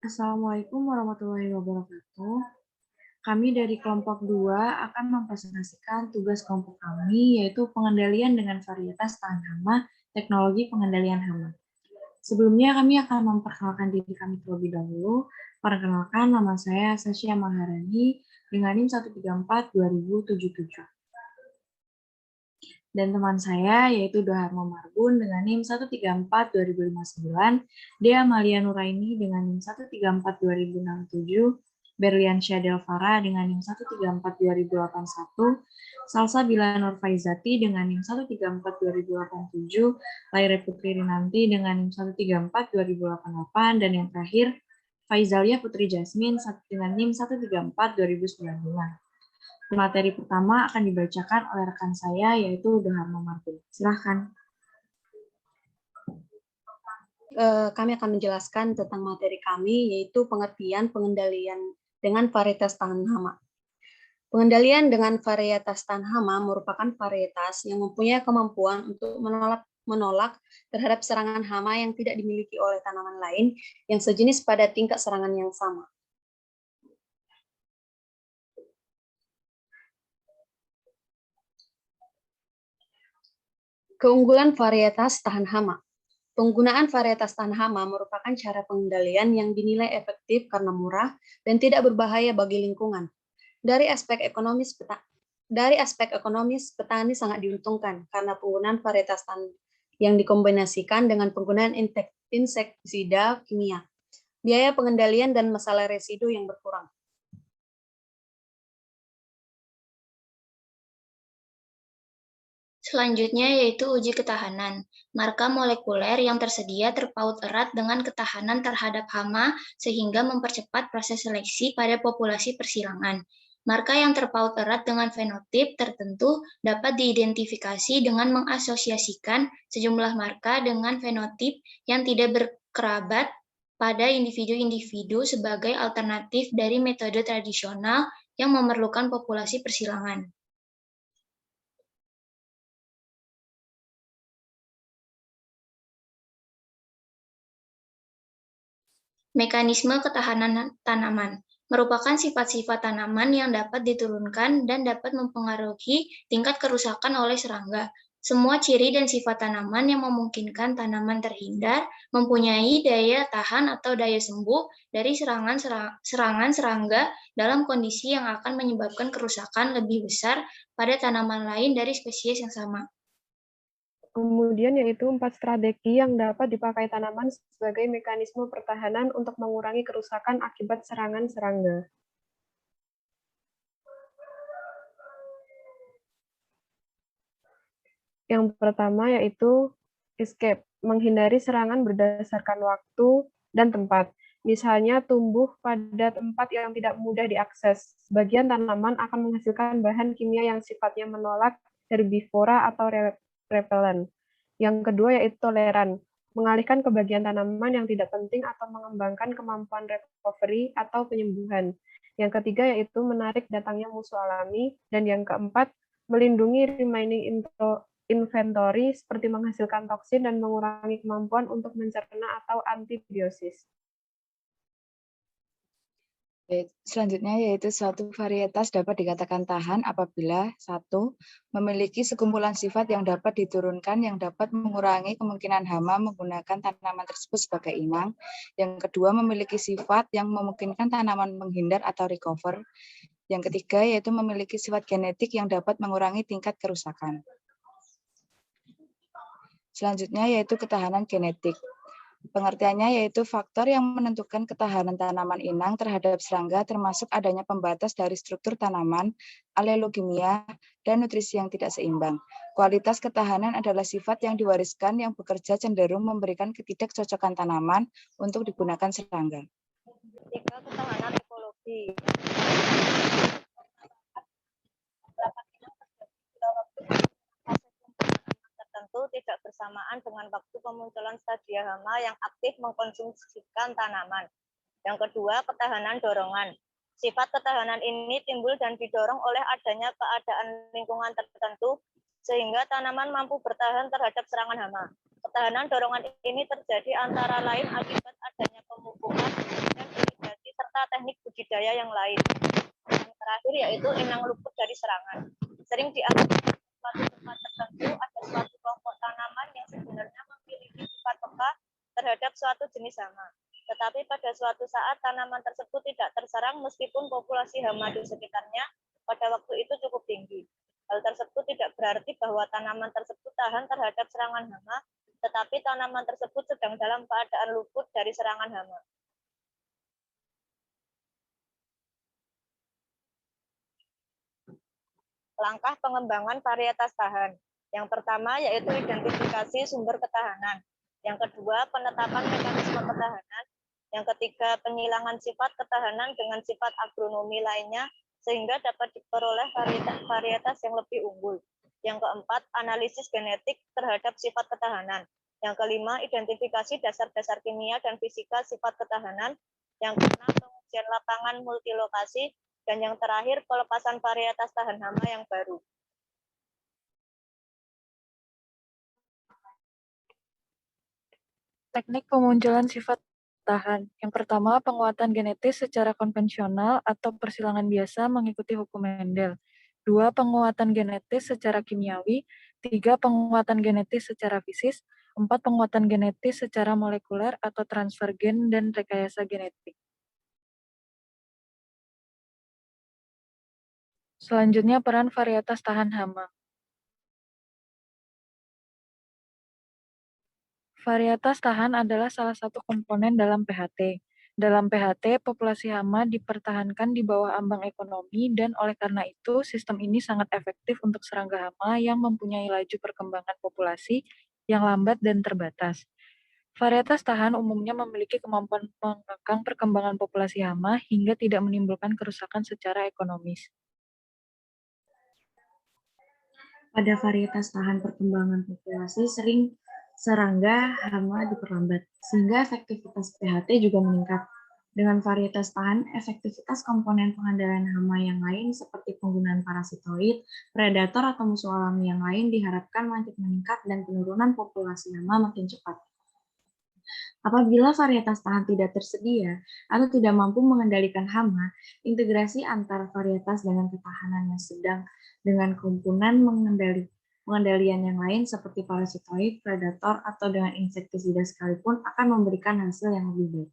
Assalamualaikum warahmatullahi wabarakatuh. Kami dari kelompok 2 akan mempresentasikan tugas kelompok kami, yaitu pengendalian dengan varietas tahan hama, teknologi pengendalian hama. Sebelumnya kami akan memperkenalkan diri kami terlebih dahulu. Perkenalkan, nama saya Sasya Maharani dengan NIM 134-2077. Dan teman saya yaitu Doharmo Marbun dengan NIM 134-2059, Dea Amalia Nuraini dengan NIM 134-2067, Berliansyah Delvara dengan NIM 134-2081, Salsa Bila Nurfaizati dengan NIM 134-2087, Laire Putri Rinanti dengan NIM 134-2088, dan yang terakhir, Faizalia Putri Jasmine dengan NIM 134-2095. Materi pertama akan dibacakan oleh rekan saya, yaitu Doharmo Marbun. Silahkan. Kami akan menjelaskan tentang materi kami, yaitu pengertian pengendalian dengan varietas tahan hama. Pengendalian dengan varietas tahan hama merupakan varietas yang mempunyai kemampuan untuk menolak terhadap serangan hama yang tidak dimiliki oleh tanaman lain yang sejenis pada tingkat serangan yang sama. Keunggulan varietas tahan hama. Penggunaan varietas tahan hama merupakan cara pengendalian yang dinilai efektif karena murah dan tidak berbahaya bagi lingkungan. Dari aspek ekonomis, petani sangat diuntungkan karena penggunaan varietas tahan yang dikombinasikan dengan penggunaan insektisida kimia, biaya pengendalian dan masalah residu yang berkurang. Selanjutnya yaitu uji ketahanan. Marka molekuler yang tersedia terpaut erat dengan ketahanan terhadap hama sehingga mempercepat proses seleksi pada populasi persilangan. Marka yang terpaut erat dengan fenotip tertentu dapat diidentifikasi dengan mengasosiasikan sejumlah marka dengan fenotip yang tidak berkerabat pada individu-individu sebagai alternatif dari metode tradisional yang memerlukan populasi persilangan. Mekanisme ketahanan tanaman merupakan sifat-sifat tanaman yang dapat diturunkan dan dapat mempengaruhi tingkat kerusakan oleh serangga. Semua ciri dan sifat tanaman yang memungkinkan tanaman terhindar mempunyai daya tahan atau daya sembuh dari serangan serangga dalam kondisi yang akan menyebabkan kerusakan lebih besar pada tanaman lain dari spesies yang sama. Kemudian yaitu 4 strategi yang dapat dipakai tanaman sebagai mekanisme pertahanan untuk mengurangi kerusakan akibat serangan serangga. Yang pertama yaitu escape, menghindari serangan berdasarkan waktu dan tempat. Misalnya tumbuh pada tempat yang tidak mudah diakses. Sebagian tanaman akan menghasilkan bahan kimia yang sifatnya menolak herbivora atau repelen. Yang kedua yaitu toleran, mengalihkan ke bagian tanaman yang tidak penting atau mengembangkan kemampuan recovery atau penyembuhan. Yang ketiga yaitu menarik datangnya musuh alami. Dan yang keempat, melindungi remaining inventory seperti menghasilkan toksin dan mengurangi kemampuan untuk mencerna atau antibiosis. Selanjutnya yaitu suatu varietas dapat dikatakan tahan apabila 1. Memiliki sekumpulan sifat yang dapat diturunkan yang dapat mengurangi kemungkinan hama menggunakan tanaman tersebut sebagai inang. Yang kedua, memiliki sifat yang memungkinkan tanaman menghindar atau recover. Yang ketiga yaitu memiliki sifat genetik yang dapat mengurangi tingkat kerusakan. Selanjutnya yaitu ketahanan genetik. Pengertiannya yaitu faktor yang menentukan ketahanan tanaman inang terhadap serangga termasuk adanya pembatas dari struktur tanaman, alelokimia, dan nutrisi yang tidak seimbang. Kualitas ketahanan adalah sifat yang diwariskan yang bekerja cenderung memberikan ketidakcocokan tanaman untuk digunakan serangga. 3. Ketahanan ekologi. Tertentu tidak bersamaan dengan waktu pemunculan stadia hama yang aktif mengkonsumsikan tanaman. Yang kedua, ketahanan dorongan. Sifat ketahanan ini timbul dan didorong oleh adanya keadaan lingkungan tertentu sehingga tanaman mampu bertahan terhadap serangan hama. Ketahanan dorongan ini terjadi antara lain akibat adanya pemupukan dan budidaya yang lain. Yang terakhir yaitu inang luput dari serangan. Sering dianggap suatu tempat tertentu ada suatu kelompok tanaman yang sebenarnya memiliki sifat peka terhadap suatu jenis hama. Tetapi pada suatu saat tanaman tersebut tidak terserang meskipun populasi hama di sekitarnya pada waktu itu cukup tinggi. Hal tersebut tidak berarti bahwa tanaman tersebut tahan terhadap serangan hama, tetapi tanaman tersebut sedang dalam keadaan luput dari serangan hama. Langkah pengembangan varietas tahan. Yang pertama yaitu identifikasi sumber ketahanan. Yang kedua, penetapan mekanisme ketahanan. Yang ketiga, penghilangan sifat ketahanan dengan sifat agronomi lainnya sehingga dapat diperoleh varietas yang lebih unggul. Yang keempat, analisis genetik terhadap sifat ketahanan. Yang kelima, identifikasi dasar-dasar kimia dan fisika sifat ketahanan. Yang keenam, pengujian lapangan multilokasi. Dan yang terakhir, pelepasan varietas tahan hama yang baru. Teknik pemunculan sifat tahan. Yang pertama, penguatan genetis secara konvensional atau persilangan biasa mengikuti hukum Mendel. 2. Penguatan genetis secara kimiawi. 3. Penguatan genetis secara fisis. 4. Penguatan genetis secara molekuler atau transfer gen dan rekayasa genetik. Selanjutnya, peran varietas tahan hama. Varietas tahan adalah salah satu komponen dalam PHT. Dalam PHT, populasi hama dipertahankan di bawah ambang ekonomi dan oleh karena itu, sistem ini sangat efektif untuk serangga hama yang mempunyai laju perkembangan populasi yang lambat dan terbatas. Varietas tahan umumnya memiliki kemampuan mengekang perkembangan populasi hama hingga tidak menimbulkan kerusakan secara ekonomis. Pada varietas tahan perkembangan populasi sering serangga hama diperlambat, sehingga efektivitas PHT juga meningkat. Dengan varietas tahan, efektivitas komponen pengendalian hama yang lain seperti penggunaan parasitoid, predator atau musuh alami yang lain diharapkan makin meningkat dan penurunan populasi hama makin cepat. Apabila varietas tahan tidak tersedia atau tidak mampu mengendalikan hama, integrasi antara varietas dengan ketahanan yang sedang dengan komponen pengendalian yang lain seperti parasitoid, predator, atau dengan insektisida sekalipun akan memberikan hasil yang lebih baik.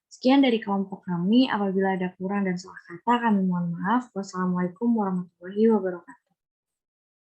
Sekian dari kelompok kami. Apabila ada kurang dan salah kata, kami mohon maaf. Wassalamualaikum warahmatullahi wabarakatuh.